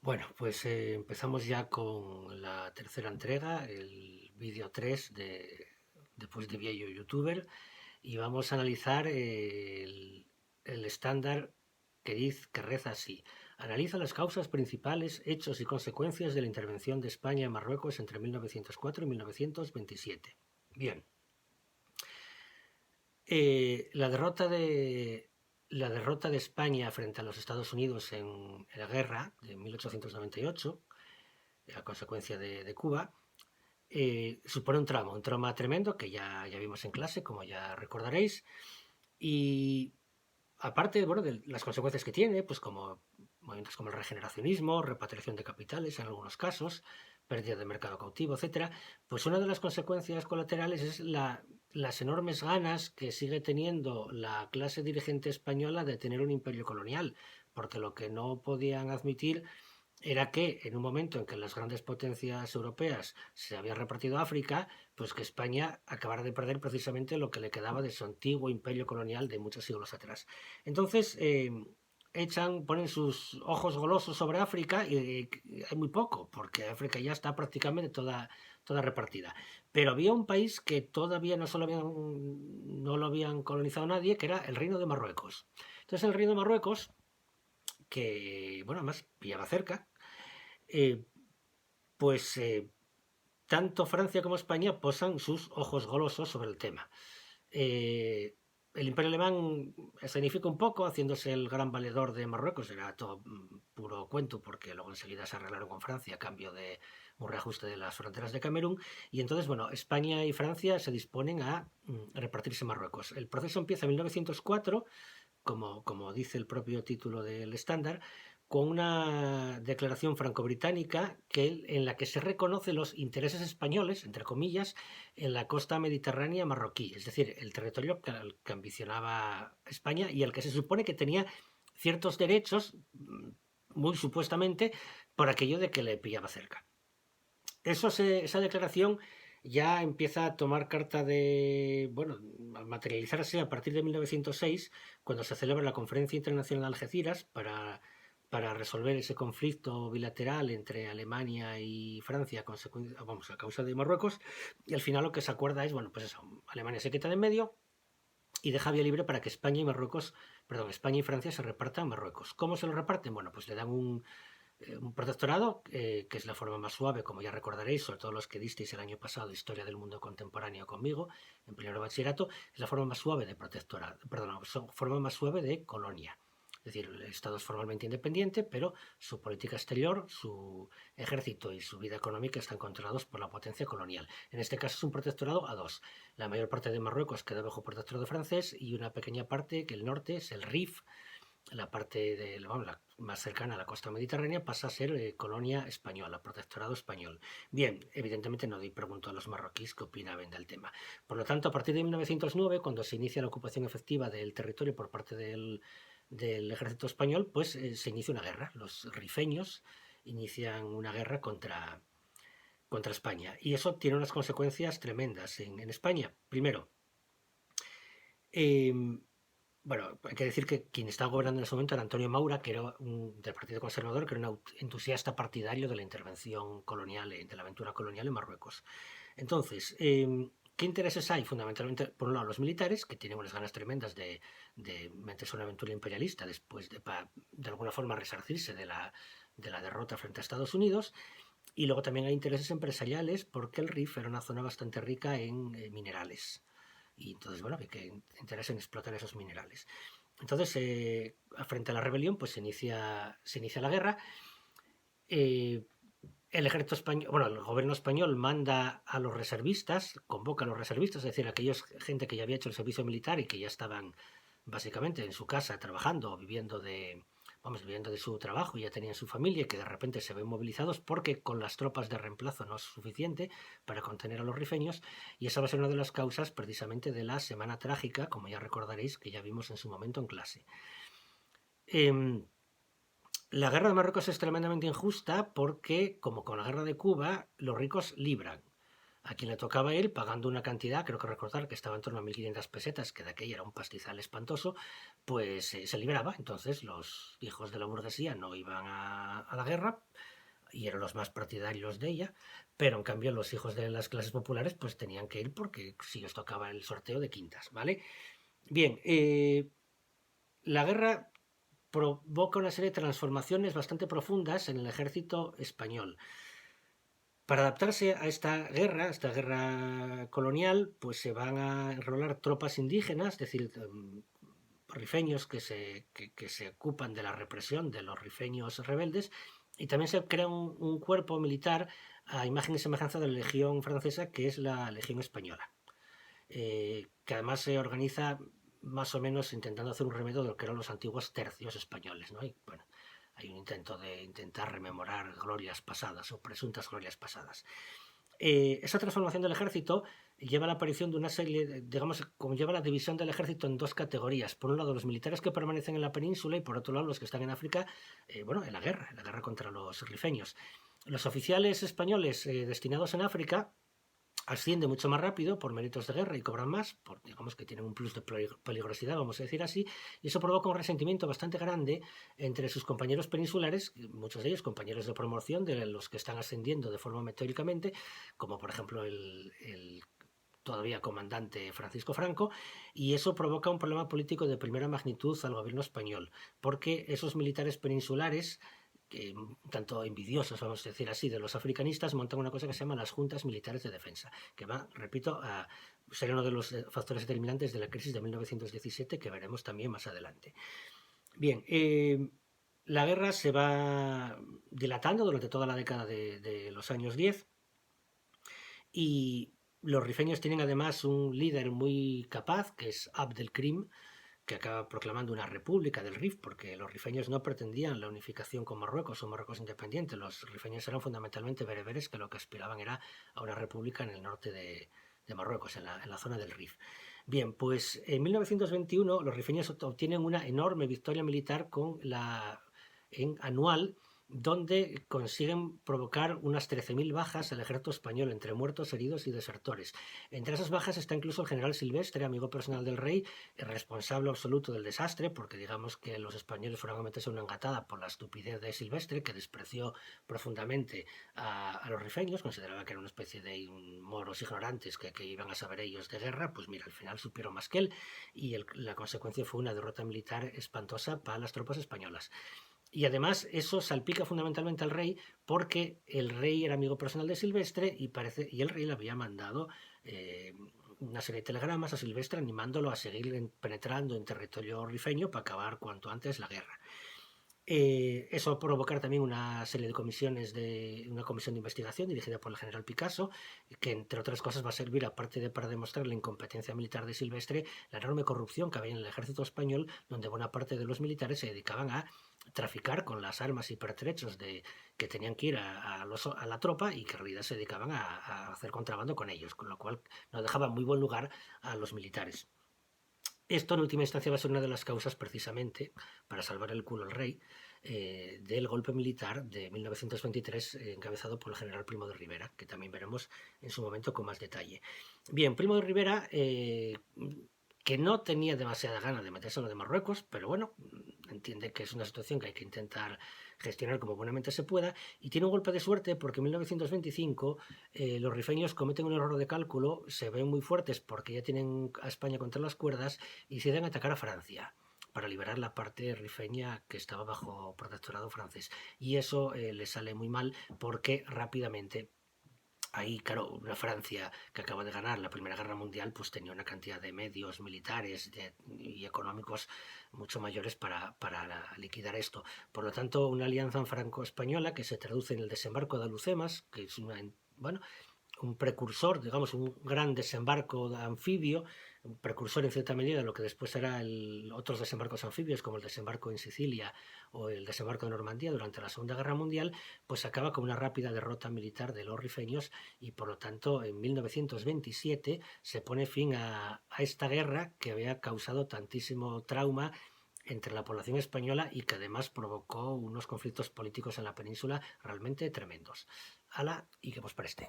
Bueno, pues empezamos ya con la tercera entrega, el vídeo 3 de Pues de Viejo Youtuber, y vamos a analizar el estándar que reza así. Analiza las causas principales, hechos y consecuencias de la intervención de España en Marruecos entre 1904 y 1927. Bien, eh, la derrota de, la derrota de España frente a los Estados Unidos en la guerra de 1898 a consecuencia de Cuba, supone un trauma tremendo que ya vimos en clase, como ya recordaréis, y aparte, bueno, de las consecuencias que tiene, pues como movimientos como el regeneracionismo, repatriación de capitales en algunos casos, pérdida de mercado cautivo, etcétera, pues una de las consecuencias colaterales es las enormes ganas que sigue teniendo la clase dirigente española de tener un imperio colonial, porque lo que no podían admitir era que en un momento en que las grandes potencias europeas se habían repartido África, pues que España acabara de perder precisamente lo que le quedaba de su antiguo imperio colonial de muchos siglos atrás. Entonces, ponen sus ojos golosos sobre África y hay muy poco, porque África ya está prácticamente toda repartida. Pero había un país que todavía no lo habían colonizado nadie, que era el Reino de Marruecos. Entonces el Reino de Marruecos, que, bueno, además pillaba cerca, eh, pues tanto Francia como España posan sus ojos golosos sobre el tema. El Imperio Alemán escenifica un poco, haciéndose el gran valedor de Marruecos, era todo puro cuento, porque luego enseguida se arreglaron con Francia a cambio de un reajuste de las fronteras de Camerún, y entonces, bueno, España y Francia se disponen a repartirse Marruecos. El proceso empieza en 1904, como dice el propio título del estándar, con una declaración franco-británica en la que se reconocen los intereses españoles, entre comillas, en la costa mediterránea marroquí, es decir, el territorio que ambicionaba España y al que se supone que tenía ciertos derechos, muy supuestamente, por aquello de que le pillaba cerca. Esa declaración ya empieza a tomar carta de, bueno, a materializarse a partir de 1906, cuando se celebra la Conferencia Internacional de Algeciras para resolver ese conflicto bilateral entre Alemania y Francia a causa de Marruecos. Y al final lo que se acuerda es, bueno, pues eso, Alemania se quita de en medio y deja vía libre para que España y Francia se repartan Marruecos. ¿Cómo se lo reparten? Bueno, pues le dan un protectorado, que es la forma más suave, como ya recordaréis, sobre todo los que disteis el año pasado Historia del Mundo Contemporáneo conmigo, en primero de bachillerato, es la forma más suave de protectorado, perdón, forma más suave de colonia. Es decir, el Estado es formalmente independiente, pero su política exterior, su ejército y su vida económica están controlados por la potencia colonial. En este caso es un protectorado a dos. La mayor parte de Marruecos queda bajo protectorado francés y una pequeña parte, que el norte, es el Rif, la parte la más cercana a la costa mediterránea, pasa a ser colonia española, protectorado español. Bien, evidentemente no pregunto a los marroquíes qué opinaban del tema. Por lo tanto, a partir de 1909, cuando se inicia la ocupación efectiva del territorio por parte del ejército español, pues se inicia una guerra. Los rifeños inician una guerra contra España. Y eso tiene unas consecuencias tremendas en España. Primero, eh, bueno, hay que decir que quien estaba gobernando en ese momento era Antonio Maura, que era del Partido Conservador, que era un entusiasta partidario de la intervención colonial, de la aventura colonial en Marruecos. Entonces, ¿qué intereses hay? Fundamentalmente, por un lado, los militares, que tienen unas ganas tremendas de meterse en una aventura imperialista después de alguna forma resarcirse de la derrota frente a Estados Unidos. Y luego también hay intereses empresariales, porque el Rif era una zona bastante rica en minerales. Y entonces, bueno, hay que interés en explotar esos minerales. Entonces, frente a la rebelión, pues se inicia la guerra. Eh, el ejército español, bueno, el gobierno español manda a los reservistas, convoca a los reservistas, es decir, a aquellos gente que ya había hecho el servicio militar y que ya estaban básicamente en su casa trabajando, viviendo de su trabajo y ya tenían su familia y que de repente se ven movilizados porque con las tropas de reemplazo no es suficiente para contener a los rifeños, y esa va a ser una de las causas precisamente de la Semana Trágica, como ya recordaréis que ya vimos en su momento en clase. Eh, la guerra de Marruecos es tremendamente injusta porque, como con la guerra de Cuba, los ricos libran. a quien le tocaba a él, pagando una cantidad, creo que recordar que estaba en torno a 1.500 pesetas, que de aquella era un pastizal espantoso, pues se liberaba. Entonces los hijos de la burguesía no iban a la guerra y eran los más partidarios de ella, pero en cambio los hijos de las clases populares pues tenían que ir porque si les tocaba el sorteo de quintas, ¿vale? Bien, la guerra provoca una serie de transformaciones bastante profundas en el ejército español. Para adaptarse a esta guerra colonial, pues se van a enrolar tropas indígenas, es decir, rifeños que se ocupan de la represión de los rifeños rebeldes, y también se crea un cuerpo militar a imagen y semejanza de la Legión francesa, que es la Legión española, que además se organiza más o menos intentando hacer un remedio de lo que eran los antiguos tercios españoles, ¿no? Y bueno, hay un intento de intentar rememorar glorias pasadas o presuntas glorias pasadas. Esa transformación del ejército lleva a la aparición de una serie, digamos, como lleva la división del ejército en dos categorías. Por un lado, los militares que permanecen en la península y por otro lado, los que están en África, bueno, en la guerra contra los rifeños. Los oficiales españoles destinados en África asciende mucho más rápido por méritos de guerra y cobran más, por, digamos que tienen un plus de peligrosidad, vamos a decir así, y eso provoca un resentimiento bastante grande entre sus compañeros peninsulares, muchos de ellos compañeros de promoción de los que están ascendiendo de forma meteóricamente, como por ejemplo el todavía comandante Francisco Franco, y eso provoca un problema político de primera magnitud al gobierno español, porque esos militares peninsulares tanto envidiosos, vamos a decir así, de los africanistas, montan una cosa que se llama las juntas militares de defensa, que va, repito, a ser uno de los factores determinantes de la crisis de 1917 que veremos también más adelante. Bien, la guerra se va dilatando durante toda la década de los años 10 y los rifeños tienen además un líder muy capaz, que es Abd el-Krim, que acaba proclamando una república del Rif, porque los rifeños no pretendían la unificación con Marruecos o Marruecos independiente. Los rifeños eran fundamentalmente bereberes que lo que aspiraban era a una república en el norte de Marruecos, en la zona del Rif. Bien, pues en 1921 los rifeños obtienen una enorme victoria militar anual, donde consiguen provocar unas 13.000 bajas al ejército español, entre muertos, heridos y desertores. Entre esas bajas está incluso el general Silvestre, amigo personal del rey, responsable absoluto del desastre, porque digamos que los españoles fueron a meterse una engatada por la estupidez de Silvestre, que despreció profundamente a los rifeños, consideraba que era una especie de moros ignorantes que iban a saber ellos de guerra. Pues mira, al final supieron más que él, y la consecuencia fue una derrota militar espantosa para las tropas españolas. Y además eso salpica fundamentalmente al rey, porque el rey era amigo personal de Silvestre y el rey le había mandado una serie de telegramas a Silvestre animándolo a seguir penetrando en territorio rifeño para acabar cuanto antes la guerra. Eso va a provocar también una serie de una comisión de investigación dirigida por el general Picasso, que entre otras cosas va a servir, aparte de para demostrar la incompetencia militar de Silvestre, la enorme corrupción que había en el ejército español, donde buena parte de los militares se dedicaban a traficar con las armas y pertrechos que tenían que ir a la tropa, y que en realidad se dedicaban a hacer contrabando con ellos, con lo cual no dejaba muy buen lugar a los militares. Esto en última instancia va a ser una de las causas precisamente para salvar el culo al rey del golpe militar de 1923 encabezado por el general Primo de Rivera, que también veremos en su momento con más detalle. Bien, Primo de Rivera, que no tenía demasiada gana de meterse en lo de Marruecos, pero bueno, entiende que es una situación que hay que intentar gestionar como buenamente se pueda, y tiene un golpe de suerte porque en 1925 los rifeños cometen un error de cálculo, se ven muy fuertes porque ya tienen a España contra las cuerdas y deciden atacar a Francia para liberar la parte rifeña que estaba bajo protectorado francés. Y eso les sale muy mal, porque rápidamente ahí, claro, una Francia que acaba de ganar la Primera Guerra Mundial, pues tenía una cantidad de medios militares y económicos mucho mayores para liquidar esto. Por lo tanto, una alianza franco-española que se traduce en el desembarco de Alhucemas, que es bueno, un precursor, digamos, un gran desembarco anfibio, un precursor en cierta medida de lo que después será otros desembarcos anfibios, como el desembarco en Sicilia o el desembarco de Normandía durante la Segunda Guerra Mundial, pues acaba con una rápida derrota militar de los rifeños, y por lo tanto en 1927 se pone fin a esta guerra que había causado tantísimo trauma entre la población española y que además provocó unos conflictos políticos en la península realmente tremendos. Ala, y que vos preste.